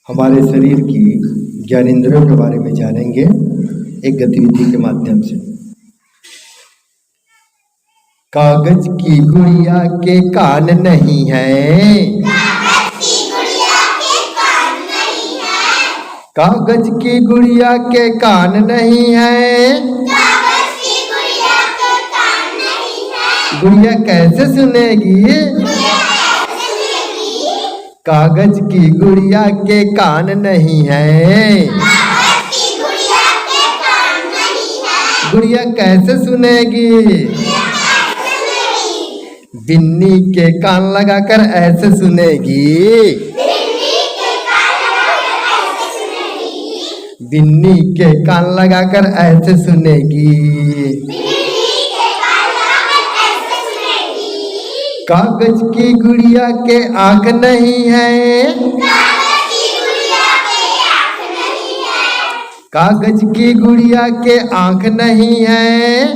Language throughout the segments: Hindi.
हमारे शरीर की ज्ञानेंद्रियों के बारे में जानेंगे एक गतिविधि के माध्यम से। कागज की गुड़िया के कान नहीं है, कागज की गुड़िया के कान नहीं है, गुड़िया कैसे सुनेगी? कागज की गुड़िया के कान नहीं है, गुड़िया कैसे सुनेगी? बिन्नी के कान लगाकर ऐसे सुनेगी, बिन्नी के कान लगाकर ऐसे सुनेगी। कागज की गुड़िया के आँख नहीं है, कागज की गुड़िया के आँख नहीं है,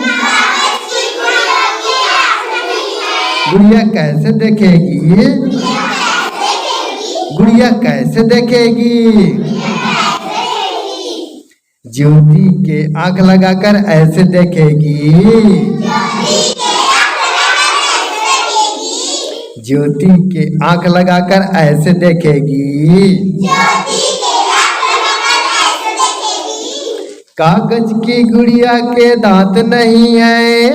गुड़िया कैसे देखेगी? गुड़िया कैसे देखेगी? ज्योति के आँख लगाकर ऐसे देखेगी, ज्योति के आँख लगाकर ऐसे देखेगी। कागज की गुड़िया के दांत नहीं है,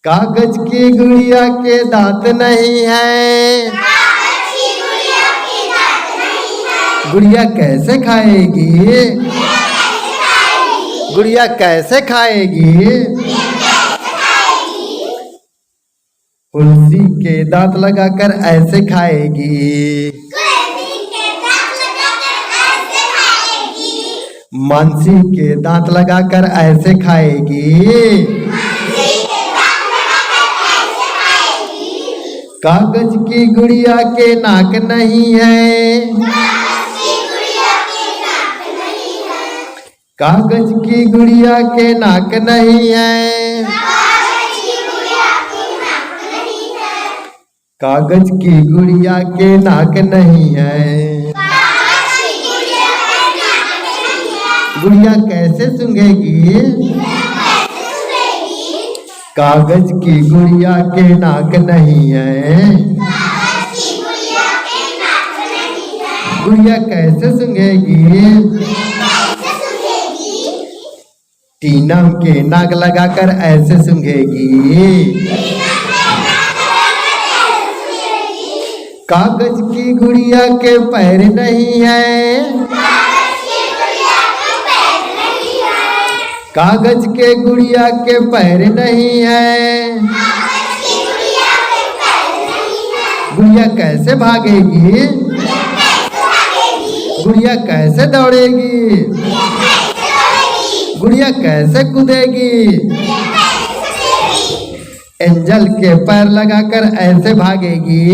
कागज की गुड़िया के दांत नहीं है, गुड़िया कैसे खाएगी? गुड़िया कैसे खाएगी? तुलसी के दांत लगाकर ऐसे खाएगी, मानसी के दांत लगाकर ऐसे खाएगी। कागज की गुड़िया के नाक नहीं है, कागज की गुड़िया के नाक नहीं है, कागज की गुड़िया के नाक नहीं है, गुड़िया कैसे सूंघेगी? कागज की गुड़िया के नाक नहीं है, गुड़िया कैसे सूंघेगी? टीना के नाक लगाकर ऐसे सूंघेगी। कागज की गुड़िया के पैर नहीं है, कागज के गुड़िया के पैर नहीं है, गुड़िया कैसे भागेगी? गुड़िया कैसे दौड़ेगी? गुड़िया कैसे कूदेगी? एंजल के पैर लगाकर ऐसे भागेगी,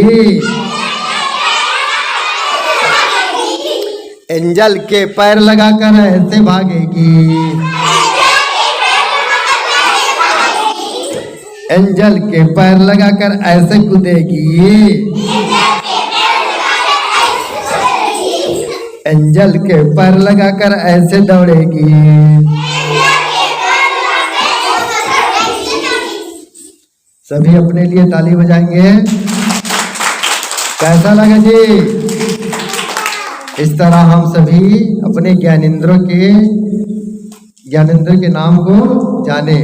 एंजल के पैर लगाकर ऐसे भागेगी, एंजल के पैर लगाकर ऐसे कूदेगी, एंजल के पैर लगाकर ऐसे दौड़ेगी। सभी अपने लिए ताली बजाएंगे। कैसा लगा जी? इस तरह हम सभी अपने ज्ञानेंद्र के नाम को जाने।